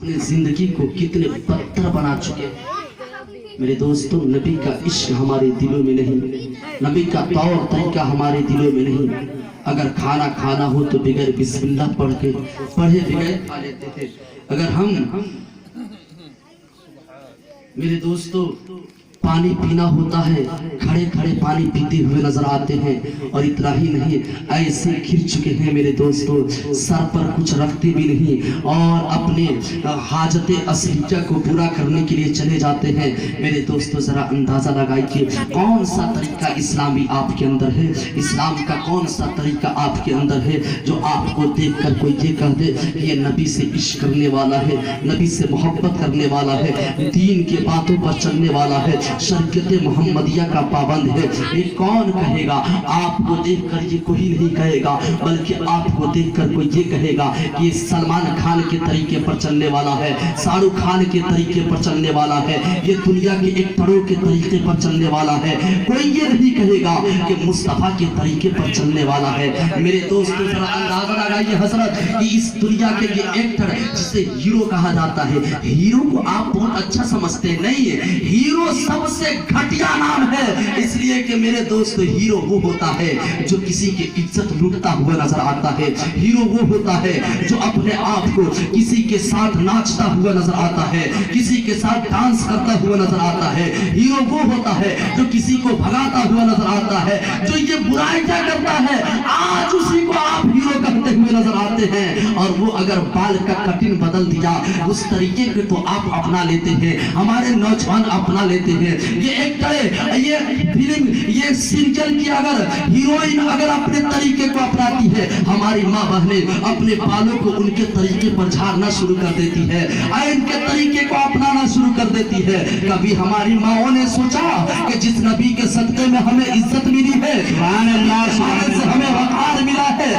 अपनी जिंदगी को कितने बदतर बना चुके हैं। मेरे दोस्तों, नबी का इश्क हमारे दिलों में नहीं, नबी का तौर तरीका हमारे दिलों में नहीं। अगर खाना खाना हो तो बगैर बिस्मिल्लाह पढ़े बगैर खा लेते थे। अगर हम मेरे दोस्तों पानी पीना होता है, खड़े खड़े पानी पीते हुए नजर आते हैं। और इतना ही नहीं, ऐसे घिर चुके हैं मेरे दोस्तों, सर पर कुछ रखते भी नहीं और अपने हाजते असलिया को पूरा करने के लिए चले जाते हैं। मेरे दोस्तों, जरा अंदाजा लगाइए कौन सा तरीका इस्लामी आपके अंदर है, इस्लाम का कौन सा तरीका आपके अंदर है जो आपको देखकर कोई ये कह दे ये नबी से इश्क करने वाला है, नबी से मोहब्बत करने वाला है, दीन के बातों पर चलने वाला है, शरीयत मोहम्मदिया का पाबंद है। ये कौन कहेगा? आपको देखकर ये कोई नहीं कहेगा, बल्कि आपको देखकर कोई ये कहेगा कि ये सलमान खान के तरीके पर चलने वाला है, शाहरुख खान के तरीके पर चलने वाला है, ये दुनिया के एक्टरों के तरीके पर चलने वाला है। कोई ये नहीं कहेगा कि मुस्तफा के तरीके पर चलने वाला है। मेरे दोस्तों, जरा अंदाजा लगाइए हजरत कि इस दुनिया के ये एक्टर जिसे हीरो कहा जाता है, हीरो को आप बहुत अच्छा समझते नहीं है। हीरो सबसे घटिया नाम है, इसलिए कि मेरे दोस्त हीरो वो होता है जो किसी की इज्जत लूटता हुआ नजर आता है। हीरो वो होता है जो अपने आप को किसी के साथ नाचता हुआ नजर आता है, किसी के साथ डांस करता हुआ नजर आता है। हीरो वो होता है जो किसी को भगाता हुआ नजर आता है, जो ये बुराई क्या करता है आज उसी को आप हीरो कहते हुए नजर आते हैं। और वो अगर बाल का कटिंग बदल दिया उस तरीके के तो आप अपना लेते हैं, हमारे नौजवान अपना लेते हैं। ये एक्टर, ये फिल्म, ये सीरियल की अगर हीरोइन अगर अपने तरीके को अपनाती है, हमारी माँ बहनें अपने बालों को उनके तरीके पर झाड़ना शुरू कर देती है, इनके तरीके को अपनाना शुरू कर देती है। कभी हमारी माओ ने सोचा कि जिस नबी के सदक़े में हमें इज्जत मिली है, हमें वक़ार मिला है,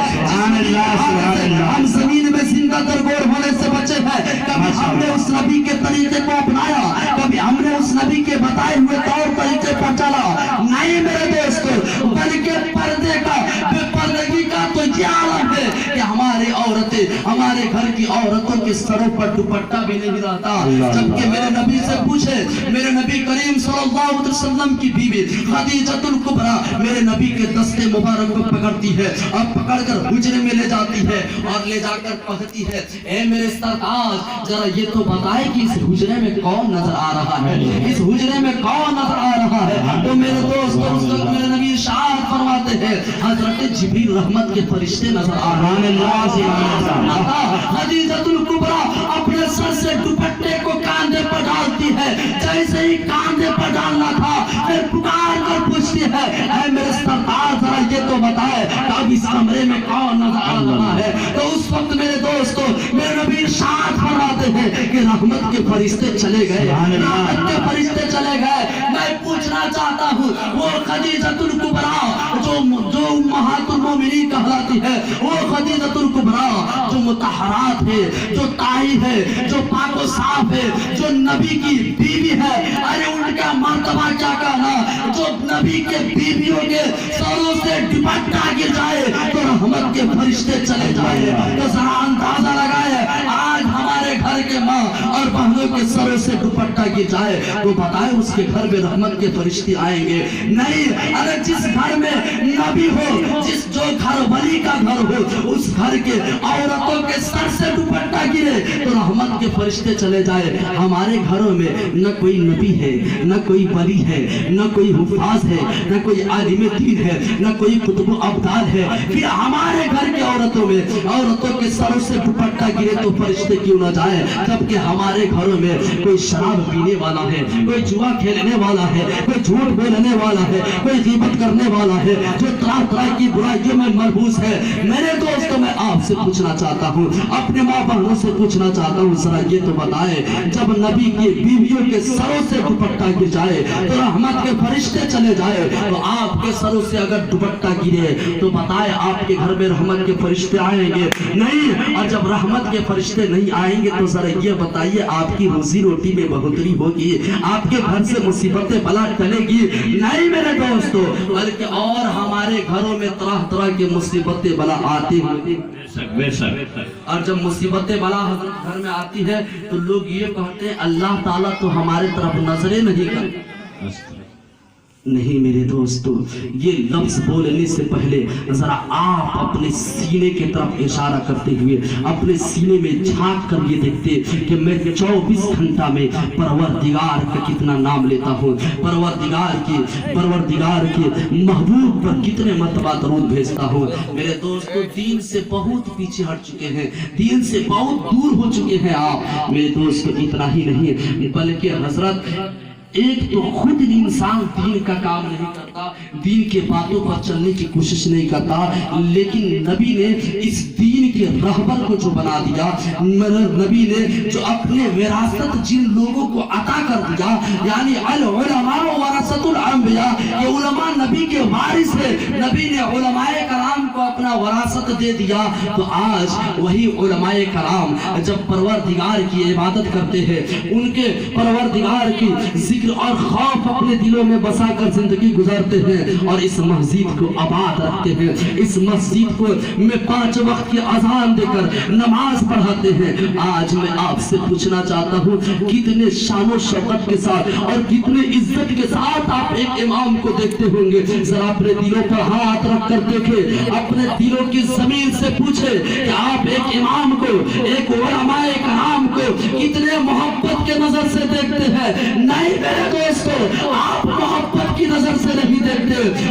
हम जमीन में जिंदा दरगोर होने से बचे हैं, कभी हमने उस नबी के तरीके को अपनाया, कभी हमने उस नबी के बताए हुए तौर तरीके पर चला? नहीं मेरे दोस्तों, बल्कि पर्दे का बेपर्दगी का तो ये आलम है कि हमारे औरतें, हमारे घर की औरतों के सरों पर दुपट्टा भी नहीं रहता। जबकि मेरे नबी से पूछे, मेरे नबी करीम सल्लल्लाहु अलैहि वसल्लम की बीवी खदीजतुल कुबरा मेरे नबी के दस्ते मुबारक को पकड़ती है और पकड़कर हुजरे में ले जाती है और ले जाकर कहती है, ए मेरे सरताज, जरा ये तो बताए कि इस हुजरे में कौन नजर आ रहा है, इस हुजरे में कौन नजर आ रहा है? तो मेरे दोस्तों, उस वक्त मेरे नबी इरशाद फरमाते हैं, हजरत जिब्रील रहमत के फरिश्ते नजर आ रहे हैं। खदीजतुल कुबरा अपने सर से दुपट्टे को कांधे पर डालती है, जैसे ही कांधे पर डालना था फिर पुकार कर पूछती है, ऐ मेरे सरदार, जरा ये तो बताए अब इस कमरे में कौन नजर आ रहा है? तो उस वक्त मेरे दोस्तों, मेरे नबी इरशाद फरमाते हैं कि रहमत के फरिश्ते चले गए, रहमत के फरिश्ते चले गए। मैं पूछना चाहता हूँ, वो खदीजतुल कुबरा जो उम्महातुल मोमिनीन कहलाती है, वो खदीजतुल कुबरा जो मुतहरात है, जो ताई है, जो पाको साफ है, जो नबी की बीवी है, अरे उनका मर्तबा क्या कहना? जो नबी के बीवियों के सरों से दुपट्टा गिर जाए तो रहमत के फरिश्ते चले जाए। तो जरा अंदाजा लगाए, आज हमारे घर के माँ और बहनों के सरों से दुपट्टा गिर जाए तो बताए उसके घर में रहमत के फरिश्ते आएंगे? नहीं। अगर जिस घर में नबी हो, जिस जो घर वली का घर हो, उस घर के औरतों के सर से दुपट्टा गिरे तो रहमत के फरिश्ते चले जाए। हमारे घरों में न कोई नबी है, न कोई वली है, न कोई हुफाज है, न कोई आलिम दीन है, न कोई कुतुब अब्दाल है, फिर हमारे घर के औरतों में औरतों के सरों से दुपट्टा गिरे तो फरिश्ते क्यों न जाए? जबकि हमारे घरों में कोई शराब पीने वाला है, कोई जुआ खेलने वाला है, कोई झूठ बोलने वाला है, कोई गीबत करने वाला है, जो तरह तरह की बुराइयों में मलबूस है। मेरे दोस्तों, मैं आपसे पूछना चाहता हूँ, अपने माँ बहनों से पूछना चाहता हूँ, जरा ये तो बताए, जब नबी की बीवियों के सरों से दुपट्टा गिर जाए तो रहमत के फरिश्ते चले जाए, तो आपके सरों से अगर दुपट्टा गिरे तो बताए आपके घर में रहमत के फरिश्ते आएंगे? नहीं। और जब रहमत के फरिश्ते नहीं आएंगे تو ذرا یہ بتائیے آپ کی روزی روٹی میں بڑھوتری ہوگی, آپ کے گھر سے مصیبتیں بلا ٹلے گی؟ نہیں میرے دوستو, بلکہ اور ہمارے گھروں میں طرح طرح کی مصیبتیں بلا آتی ہیں. اور جب مصیبتیں بلا گھر میں آتی ہے تو لوگ یہ کہتے ہیں اللہ تعالیٰ تو ہمارے طرف نظریں نہیں کرتے. نہیں میرے دوستو, یہ لفظ بولنے سے پہلے ذرا آپ اپنے سینے کی طرف اشارہ کرتے ہوئے اپنے سینے میں جھانک کر یہ دیکھتے کہ میں 24 گھنٹہ میں پروردگار کا کتنا نام لیتا ہوں, پروردگار کے محبوب پر کتنے مرتبہ درود بھیجتا ہوں. میرے دوستو, دین سے بہت پیچھے ہٹ چکے ہیں, دین سے بہت دور ہو چکے ہیں آپ. میرے دوستو, اتنا ہی نہیں بلکہ حضرت ایک تو خود انسان دین کا کام نہیں کرتا, دین کے باتوں پر چلنے کی کوشش نہیں کرتا, لیکن نبی نے اس دین کے رہبر کو جو بنا دیا, نبی نے جو اپنے وراثت جن لوگوں کو عطا کر دیا, یعنی العلماء ورثۃ الانبیاء, یہ علماء نبی کے وارث ہیں, نبی نے علماء کرام کو اپنا وراثت دے دیا. تو آج وہی علماء کرام جب پروردگار کی عبادت کرتے ہیں, ان کے پروردگار کی ذکر اور خوف اپنے دلوں میں بسا کر زندگی گزارتے ہیں اور اس مسجد کو آباد رکھتے ہیں, اس مسجد کو میں 5 وقت کی اذان دے کر نماز پڑھاتے ہیں. آج میں آپ سے پوچھنا چاہتا ہوں, کتنے شان و شوکت کے ساتھ اور کتنے عزت کے ساتھ آپ ایک امام کو دیکھتے ہوں گے. ذرا اپنے دلوں پر ہاتھ رکھ کر دیکھیں, اپنے دلوں کی زمین سے پوچھیں کہ آپ ایک امام کو, ایک علماء کرام کو کتنے محبت کے نظر سے دیکھتے ہیں. نہیں میرے دوستو, آپ محبت کی نظر سے نہیں دیکھتے.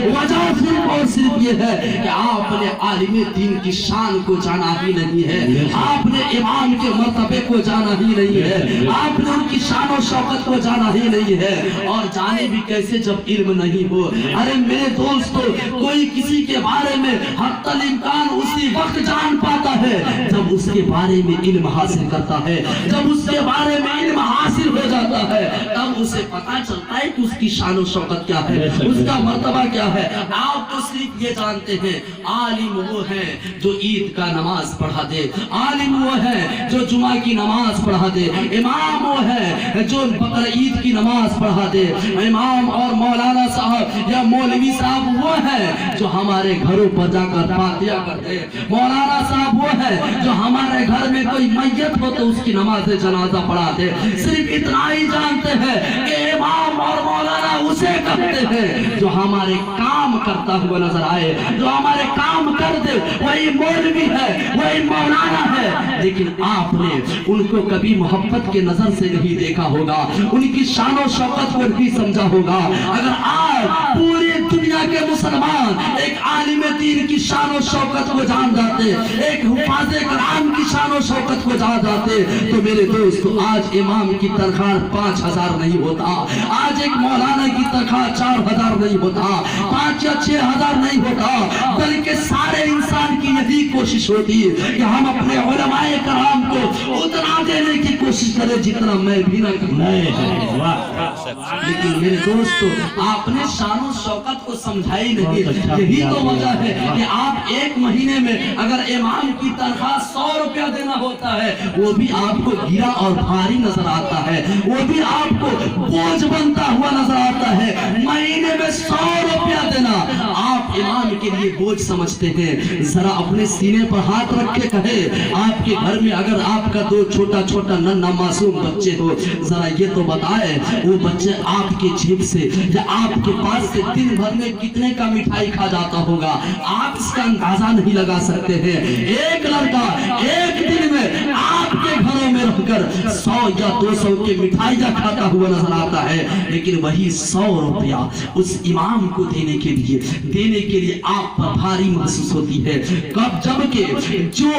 وجہ صرف اور صرف یہ ہے کہ آپ نے عالم دین کی شان کو جانا ہی نہیں ہے, آپ نے امام کے مرتبے کو جانا ہی نہیں ہے, آپ نے ان کی شان و شوکت کو جانا ہی نہیں ہے. اور جانے بھی کیسے جب علم نہیں ہو. ارے میرے دوستو, کوئی کسی کے بارے میں حتی الامکان اسی وقت جان پاتا ہے جب اس کے بارے میں علم حاصل کرتا ہے, جب اس کے بارے میں علم حاصل ہو جاتا ہے, تب اسے پتا چلتا ہے کہ اس کی شان و شوکت کیا ہے, اس کا مرتبہ کیا ہے. آپ تو صرف یہ جانتے ہیں عالم وہ ہے جو عید کا نماز پڑھا دے, عالم وہ ہے جو جمعہ کی نماز پڑھا دے, امام وہ ہے جو بقر عید کی نماز پڑھا دے, امام اور مولانا صاحب یا مولوی صاحب وہ ہے جو ہمارے گھروں پر جا کر فاتحہ کرتے, مولانا صاحب وہ ہے جو ہمارے گھر میں کوئی میت ہو تو اس کی نماز جنازہ پڑھا دے. صرف اتنا ہی جانتے ہیں کہ امام اور مولانا اسے کہتے ہیں جو ہمارے کام کرتا ہوا نظر آئے, جو ہمارے کام کر دے, وہی مولوی ہے, وہی مولانا ہے. لیکن آپ نے ان کو کبھی محبت کے نظر سے نہیں دیکھا ہوگا, ان کی شان و شوکت کو نہیں سمجھا ہوگا. اگر آج پوری دنیا کے مسلمان ایک عالم دین کی شان و شوکت کو جان جاتے, ایک حفاظ کرام کی شان و شوکت کو جان جاتے, تو میرے دوستو آج امام کی تنخواہ 5,000 نہیں ہوتا, آج ایک مولانا کی تنخواہ 4,000 نہیں ہوتا, 5 یا 6,000 نہیں ہوتا, بلکہ سارے انسان کی یہی کوشش ہوتی ہے کہ ہم اپنے علماء کرام کو اتنا دینے کی کوشش کریں جتنا میں بھی نہ کروں. لیکن میرے دوستو, آپ نے شان و شوکت کو سمجھائی نہیں. یہی تو وجہ ہے کہ آپ ایک مہینے میں اگر امام کی تنخواہ 100 روپیہ دینا ہوتا ہے, وہ بھی آپ کو گرا اور بھاری نظر آتا ہے, وہ بھی آپ کو بوجھ بنتا ہوا نظر آتا ہے. مہینے میں 100 روپیہ دینا آپ امام کے لیے بوجھ سمجھتے ہیں. ذرا اپنے سینے پر ہاتھ رکھ کے کہے, آپ کے گھر میں اگر آپ کا 2 چھوٹا چھوٹا ننھا معصوم بچے ہو, ذرا یہ تو بتائے وہ بچے آپ کے جیب سے یا آپ کے پاس سے دن بھر میں کتنے کا مٹھائی کھا جاتا ہوگا, آپ اس کا اندازہ نہیں لگا سکتے ہیں. ایک لڑکا ایک دن میں آپ کے گھروں میں رہ کر 100 یا 200 کے مٹھائیاں کھاتا ہوا نظر آتا ہے, لیکن وہی 100 روپیہ اس امام کو دینے کے لیے آپ پر بھاری محسوس ہوتی ہے. کب جبکہ جو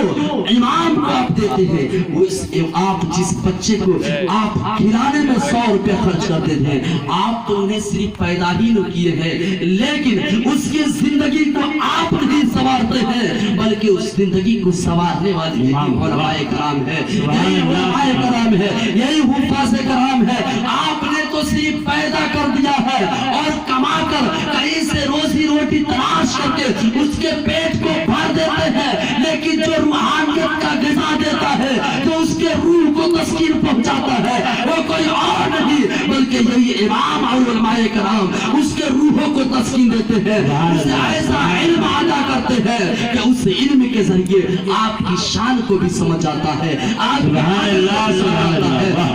امام کو آپ دیتے ہیں, آپ جس بچے کو آپ کھلانے میں 100 روپیہ خرچ کرتے ہیں, آپ تو انہیں صرف پیدا ہی نہ کیے ہیں, لیکن اس کی زندگی کو آپ نہیں سنوارتے ہیں, بلکہ اس زندگی کو سنوارنے والے علماء کرام ہے, یہی علماء کرام ہے, یہی حفاظ کرام ہے. آپ نے تو صرف پیدا کر دیا ہے اور کما کر کہیں سے روزی روٹی تلاش کر کے اس کے پیٹ کو بھر دیتے ہیں, لیکن جو روحانیت کا غذا دیتا ہے, جو اس کے روح کو तस्कीन पहुंचाता है वो कोई और नहीं बल्कि यही इमाम और उलमाए कराम उसके रूहों को तस्कीन देते हैं, उसे ऐसा इल्म अता करते हैं कि उस इल्म के जरिए आपकी शान को भी समझ आता है,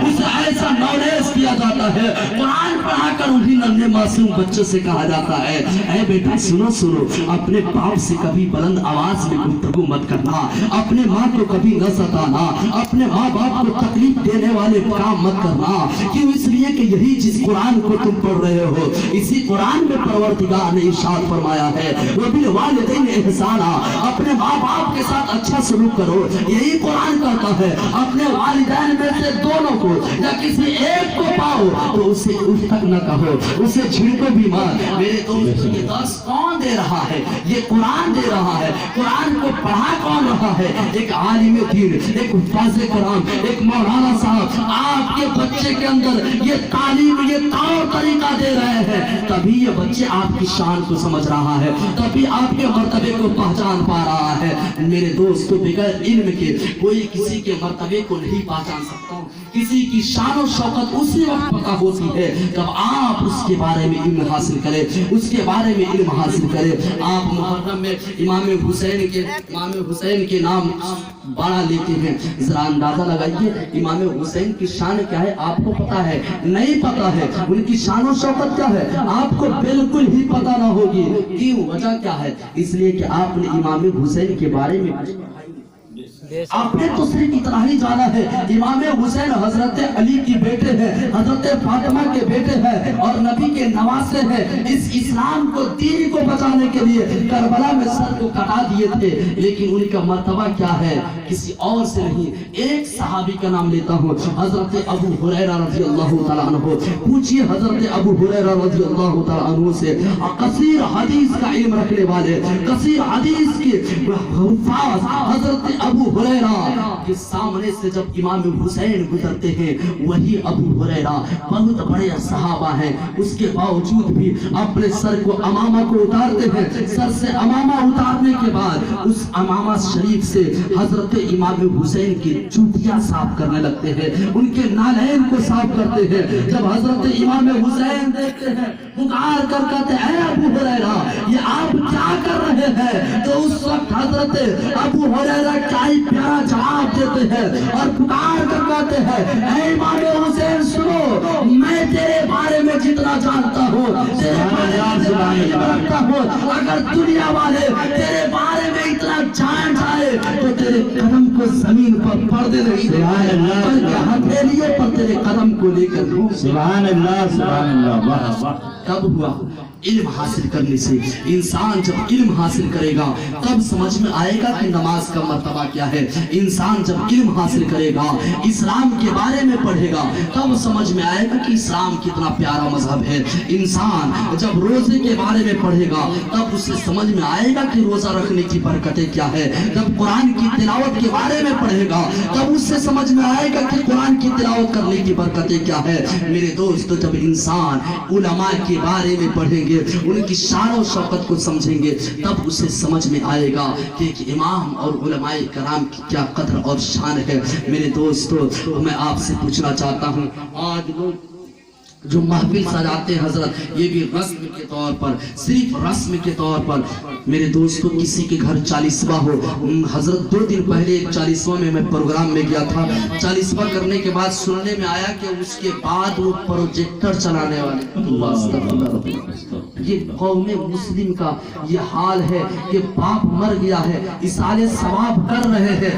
उसे ऐसा नॉलेज दिया जाता है। कुरान पढ़ाकर उन्हीं नन्हे मासूम बच्चों से कहा जाता है, ऐ बेटा सुनो सुनो, अपने बाप से कभी बुलंद आवाज में गुफ्तगू मत करना, अपने माँ को कभी न सताना, अपने माँ बाप को तकलीफ देने वाले काम मत करना। क्यों? इसलिए कि यही जिस कुरान को तुम पढ़ रहे हो इसी कुरान में परवरदिगार ने इरशाद फरमाया है, वो बिल वालिदैन इहसाना, अपने माँ बाप के साथ अच्छा सलूक करो। यही कुरान कहता है अपने वालिदैन में से दोनों को या किसी एक को पाओ तो उसे उठ तक न कहो, उसे झिड़को भी मत। मेरे दोस्त ये दर्स कौन दे रहा है? ये कुरान दे रहा है। कुरान को पढ़ा कौन रहा है? एक आलिम दीन, एक हुफ्फाज़ कुरान, एक मौलाना साहब आपके बच्चे के अंदर ये तालीम, ये तौर तरीका दे रहे हैं, तभी ये बच्चे आपकी शान को समझ रहा है, तभी आपके मर्तबे को पहचान पा रहा है। मेरे दोस्तों बगैर इल्म के कोई किसी के मर्तबे को नहीं पहचान सकता। किसी की शान और शौकत उसी वक्त पता होती है जब आप उसके बारे में इल्म हासिल करें, उसके बारे में इल्म हासिल करें। आप मुहर्रम में इमाम हुसैन के नाम बड़ा लेते हैं, जरा अंदाजा लगाइए इमाम हुसैन की शान क्या है? आपको पता है? नहीं पता है। उनकी शान और शौकत क्या है? आपको बिल्कुल ही पता ना होगी। क्यों? वजह क्या है? इसलिए कि आपने इमाम हुसैन के बारे में आपने तो सिर्फ इतना ही जाना है, इमाम हुसैन हजरत अली की बेटे हैं, हजरत फातिमा के बेटे हैं और नबी के नवासे हैं। इस इस्लाम को, दीन को बचाने के लिए करबला में सर को कटा दिए थे, लेकिन उनका मर्तबा क्या है? किसी और से नहीं। एक सहाबी का नाम लेता हूँ, हजरत अबू हुरैरा रज़ियल्लाहु तआला अन्हु। पूछिए हजरत अबू हुरैरा रज़ियल्लाहु तआला अन्हु से, कसीर हदीस का इल्म रखने वाले, कसीर हदीस के हुफ्फाज़ हजरत अबू हुरैरा के सामने से जब इमाम हुसैन गुजरते हैं, वही अबू हुरैरा बहुत बड़े सहाबा हैं, उसके बावजूद भी अपने सर को अमामा को उतारते हैं। सर से अमामा उतारने के बाद उस अमामा शरीफ से हजरत इमाम हुसैन की जूतियां साफ करने लगते हैं, उनके नालैन को साफ करते हैं। जब हजरत इमाम हुसैन देखते हैं, पुकार कर कहते हैं, ऐ अबू हुरैरा ये आप क्या कर रहे हैं? तो उस वक्त हजरत अबू हुरैरा क्या प्यारा जवाब देते हैं और पुकार कर कहते हैं, ऐ इमाम हुसैन सुनो, मैं तेरे बारे में जितना जानता हूँ, तेरे बारे में जानता हूँ, अगर दुनिया वाले तेरे बारे में इतना जान जाए तो तेरे कदम को जमीन पर पर्दे नहीं देंगे, बल्कि हथेलियों पर तेरे कदम को लेकर घूम। सुभान अल्लाह, सुभान अल्लाह। कब हुआ? इल्म हासिल करने से। इंसान जब इल्म हासिल करेगा तब समझ में आएगा कि नमाज का मर्तबा क्या है। इंसान जब इल्म हासिल करेगा, इस्लाम के बारे में पढ़ेगा, तब समझ में आएगा कि इस्लाम कितना प्यारा मजहब है। इंसान जब रोजे के बारे में पढ़ेगा तब उससे समझ में आएगा कि रोजा रखने की बरकतें क्या है। जब कुरान की तिलावत के बारे में पढ़ेगा तब उससे समझ में आएगा कि कुरान की तिलावत करने की बरकतें क्या है। मेरे दोस्त, जब इंसान उलमा के बारे में पढ़ेंगे, उनकी शान और शौकत को समझेंगे, तब उसे समझ में आएगा कि एक इमाम और उलमाए कराम की क्या कदर और शान है। मेरे दोस्तों, मैं आपसे पूछना चाहता हूँ, आज लोग जो महफिल सजाते हैं हजरत, ये भी रस्म के तौर पर, सिर्फ रस्म के तौर पर। मेरे दोस्तों, किसी के घर 40वां हो, हजरत 2 दिन पहले एक 40वां में मैं प्रोग्राम में गया था। 40वां करने के बाद सुनने में आया कि उसके बाद वो प्रोजेक्टर चलाने वाले। ये कौमे मुस्लिम का ये हाल है कि बाप मर गया है, इसाले सवाब कर रहे हैं।